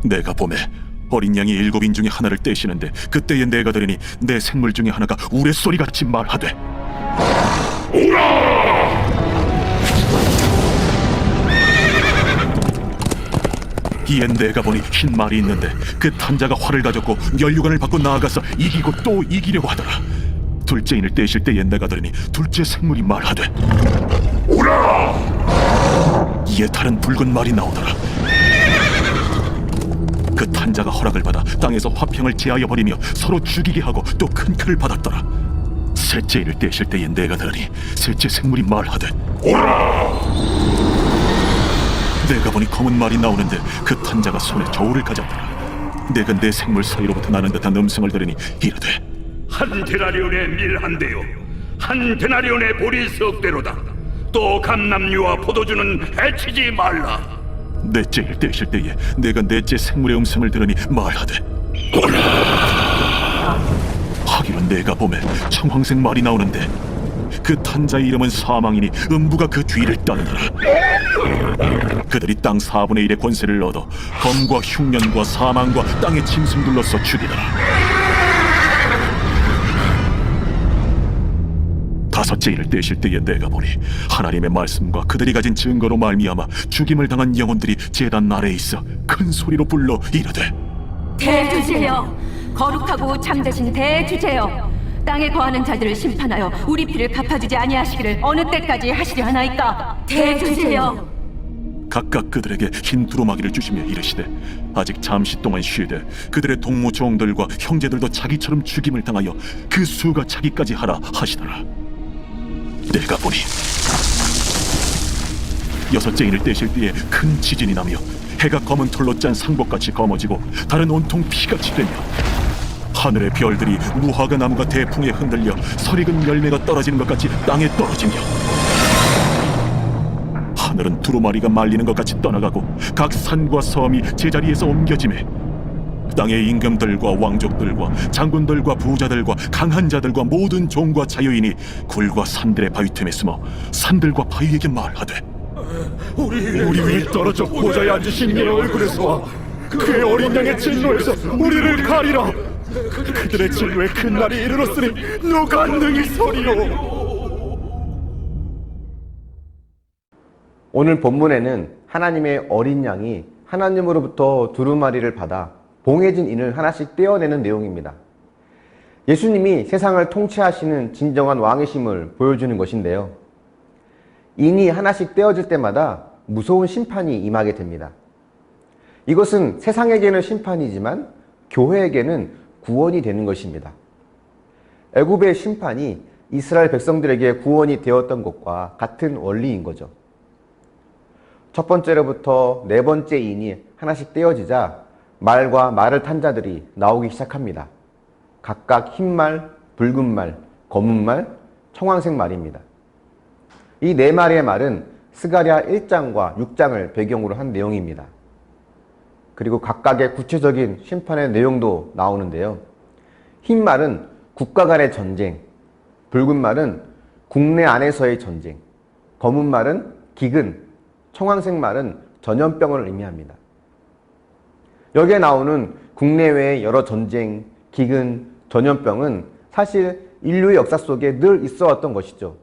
내가 보매 어린 양이 7인 중에 하나를 떼시는데 그때에 내가 들으니 내 생물 중에 하나가 우레소리같이 말하되 오라! 이에 내가 보니 흰 말이 있는데 그 탄자가 활을 가졌고 면류관을 받고 나아가서 이기고 또 이기려고 하더라. 둘째 인을 떼실 때에 내가 들으니 둘째 생물이 말하되 오라! 이에 다른 붉은 말이 나오더라. 그 탄자가 허락을 받아 땅에서 화평을 제하여 버리며 서로 죽이게 하고 또 큰 칼을 받았더라. 셋째 인을 떼실 때에 내가 들으니 셋째 생물이 말하되 오라! 내가 보니 검은 말이 나오는데 그 탄자가 손에 저울을 가졌더라. 내가 내 생물 사이로부터 나는 듯한 음성을 들으니 이르되 한 데나리온의 밀 한 대요 한 데나리온의 보리 석 대로다. 또 감람류와 포도주는 해치지 말라. 넷째 일 떼실 때에 내가 넷째 생물의 음성을 들으니 말하되 오라! 하기로 내가 보매 청황색 말이 나오는데 그 탄자의 이름은 사망이니 음부가 그 뒤를 따르더라. 그들이 땅 4분의 1의 권세를 얻어 검과 흉년과 사망과 땅의 짐승들로서 죽이더라. 다섯째 일을 떼실 때에 내가 보니 하나님의 말씀과 그들이 가진 증거로 말미암아 죽임을 당한 영혼들이 제단 아래에 있어 큰 소리로 불러 이르되 대주제여, 거룩하고 창자신 대주제여, 땅에 거하는 자들을 심판하여 우리 피를 갚아주지 아니하시기를 어느 때까지 하시려 하나이까. 대주제여. 각각 그들에게 흰 두루마기를 주시며 이르시되 아직 잠시 동안 쉬되 그들의 동무 종들과 형제들도 자기처럼 죽임을 당하여 그 수가 차기까지 하라 하시더라. 내가 보니 여섯째 인을 떼실 때에 큰 지진이 나며 해가 검은 털로 짠 상복같이 검어지고 달은 온통 피같이 되며 하늘의 별들이 무화과 나무가 대풍에 흔들려 설익은 열매가 떨어지는 것 같이 땅에 떨어지며 하늘은 두루마리가 말리는 것 같이 떠나가고 각 산과 섬이 제자리에서 옮겨지매 땅의 임금들과 왕족들과 장군들과 부자들과 강한 자들과 모든 종과 자유인이 굴과 산들의 바위 틈에 숨어 산들과 바위에게 말하되 우리 위에 떨어져 보좌에 앉으신 이의 얼굴에서와 그의 어린 양의 진노에서 우리를 가리라. 그들의 진노에 큰 날이 이르렀으니 누가 능히 서리요. 오늘 본문에는 하나님의 어린 양이 하나님으로부터 두루마리를 받아 봉해진 인을 하나씩 떼어내는 내용입니다. 예수님이 세상을 통치하시는 진정한 왕이심을 보여주는 것인데요. 인이 하나씩 떼어질 때마다 무서운 심판이 임하게 됩니다. 이것은 세상에게는 심판이지만 교회에게는 구원이 되는 것입니다. 애굽의 심판이 이스라엘 백성들에게 구원이 되었던 것과 같은 원리인 거죠. 첫 번째로부터 네 번째 인이 하나씩 떼어지자 말과 말을 탄 자들이 나오기 시작합니다. 각각 흰 말, 붉은 말, 검은 말, 청황색 말입니다. 이 네 마리의 말은 스가랴 1장과 6장을 배경으로 한 내용입니다. 그리고 각각의 구체적인 심판의 내용도 나오는데요. 흰 말은 국가 간의 전쟁, 붉은 말은 국내 안에서의 전쟁, 검은 말은 기근, 청황색 말은 전염병을 의미합니다. 여기에 나오는 국내외의 여러 전쟁, 기근, 전염병은 사실 인류의 역사 속에 늘 있어 왔던 것이죠.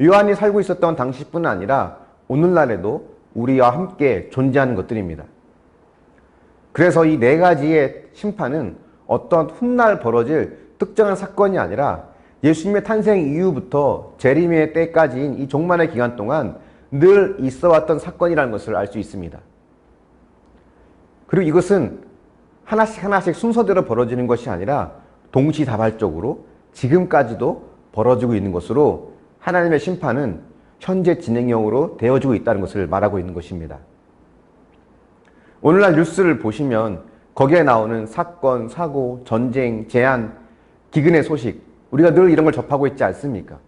요한이 살고 있었던 당시뿐 아니라 오늘날에도 우리와 함께 존재하는 것들입니다. 그래서 이 네 가지의 심판은 어떤 훗날 벌어질 특정한 사건이 아니라 예수님의 탄생 이후부터 재림의 때까지인 이 종말의 기간 동안 늘 있어 왔던 사건이라는 것을 알 수 있습니다. 그리고 이것은 하나씩 순서대로 벌어지는 것이 아니라 동시다발적으로 지금까지도 벌어지고 있는 것으로 하나님의 심판은 현재 진행형으로 되어지고 있다는 것을 말하고 있는 것입니다. 오늘날 뉴스를 보시면 거기에 나오는 사건, 사고, 전쟁, 재한, 기근의 소식, 우리가 늘 이런 걸 접하고 있지 않습니까?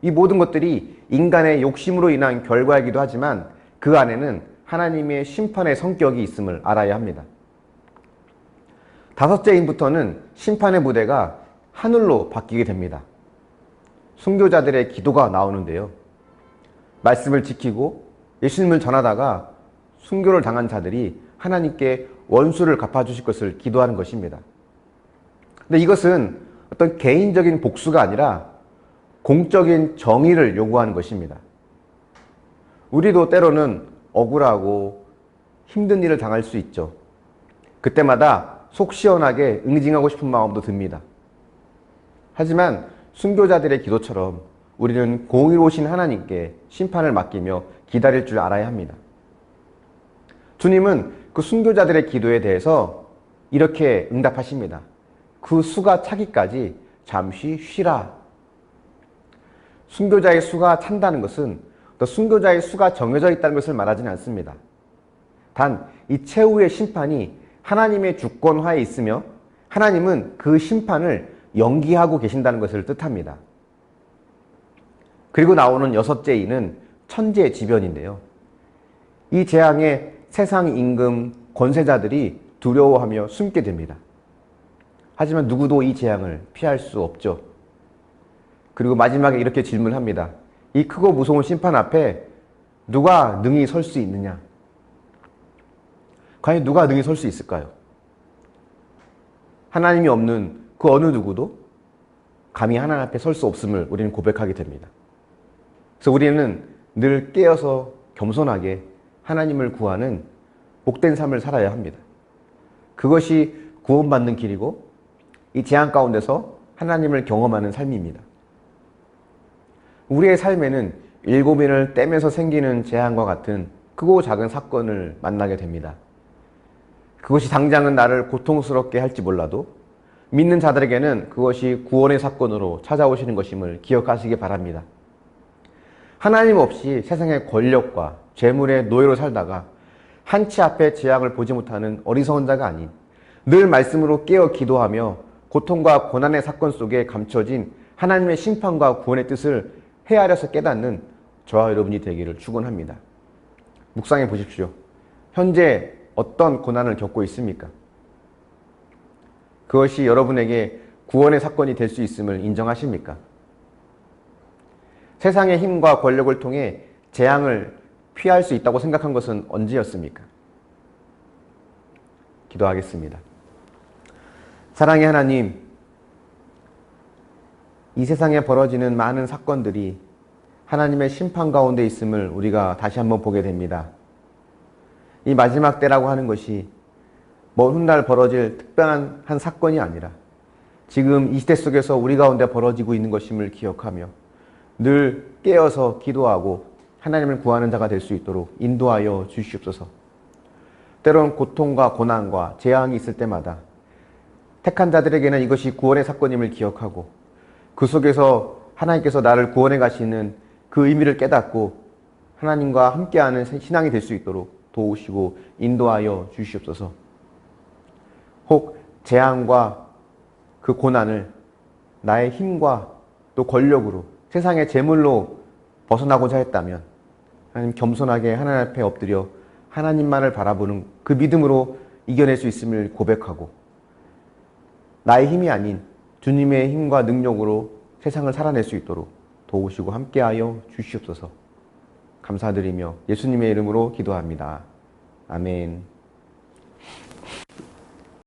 이 모든 것들이 인간의 욕심으로 인한 결과이기도 하지만 그 안에는 하나님의 심판의 성격이 있음을 알아야 합니다. 다섯째 인부터는 심판의 무대가 하늘로 바뀌게 됩니다. 순교자들의 기도가 나오는데요. 말씀을 지키고 예수님을 전하다가 순교를 당한 자들이 하나님께 원수를 갚아주실 것을 기도하는 것입니다. 근데 이것은 어떤 개인적인 복수가 아니라 공적인 정의를 요구하는 것입니다. 우리도 때로는 억울하고 힘든 일을 당할 수 있죠. 그때마다 속 시원하게 응징하고 싶은 마음도 듭니다. 하지만 순교자들의 기도처럼 우리는 공의로우신 하나님께 심판을 맡기며 기다릴 줄 알아야 합니다. 주님은 그 순교자들의 기도에 대해서 이렇게 응답하십니다. 그 수가 차기까지 잠시 쉬라. 순교자의 수가 찬다는 것은 또 순교자의 수가 정해져 있다는 것을 말하지는 않습니다. 단 이 최후의 심판이 하나님의 주권하에 있으며 하나님은 그 심판을 연기하고 계신다는 것을 뜻합니다. 그리고 나오는 여섯째 이는 천재지변인데요. 이 재앙에 세상 임금 권세자들이 두려워하며 숨게 됩니다. 하지만 누구도 이 재앙을 피할 수 없죠. 그리고 마지막에 이렇게 질문합니다. 이 크고 무서운 심판 앞에 누가 능히 설 수 있느냐? 과연 누가 능히 설 수 있을까요? 하나님이 없는 그 어느 누구도 감히 하나님 앞에 설 수 없음을 우리는 고백하게 됩니다. 그래서 우리는 늘 깨어서 겸손하게 하나님을 구하는 복된 삶을 살아야 합니다. 그것이 구원받는 길이고 이 재앙 가운데서 하나님을 경험하는 삶입니다. 우리의 삶에는 일곱인을 떼면서 생기는 재앙과 같은 크고 작은 사건을 만나게 됩니다. 그것이 당장은 나를 고통스럽게 할지 몰라도 믿는 자들에게는 그것이 구원의 사건으로 찾아오시는 것임을 기억하시기 바랍니다. 하나님 없이 세상의 권력과 재물의 노예로 살다가 한치 앞에 재앙을 보지 못하는 어리석은 자가 아닌 늘 말씀으로 깨어 기도하며 고통과 고난의 사건 속에 감춰진 하나님의 심판과 구원의 뜻을 헤아려서 깨닫는 저와 여러분이 되기를 축원합니다. 묵상해 보십시오. 현재 어떤 고난을 겪고 있습니까? 그것이 여러분에게 구원의 사건이 될 수 있음을 인정하십니까? 세상의 힘과 권력을 통해 재앙을 피할 수 있다고 생각한 것은 언제였습니까? 기도하겠습니다. 사랑의 하나님, 이 세상에 벌어지는 많은 사건들이 하나님의 심판 가운데 있음을 우리가 다시 한번 보게 됩니다. 이 마지막 때라고 하는 것이 먼 훗날 벌어질 특별한 한 사건이 아니라 지금 이 시대 속에서 우리 가운데 벌어지고 있는 것임을 기억하며 늘 깨어서 기도하고 하나님을 구하는 자가 될 수 있도록 인도하여 주시옵소서. 때론 고통과 고난과 재앙이 있을 때마다 택한 자들에게는 이것이 구원의 사건임을 기억하고 그 속에서 하나님께서 나를 구원해 가시는 그 의미를 깨닫고 하나님과 함께하는 신앙이 될 수 있도록 도우시고 인도하여 주시옵소서. 혹 재앙과 그 고난을 나의 힘과 또 권력으로 세상의 재물로 벗어나고자 했다면 하나님 겸손하게 하나님 앞에 엎드려 하나님만을 바라보는 그 믿음으로 이겨낼 수 있음을 고백하고 나의 힘이 아닌 주님의 힘과 능력으로 세상을 살아낼 수 있도록 도우시고 함께하여 주시옵소서. 감사드리며 예수님의 이름으로 기도합니다. 아멘.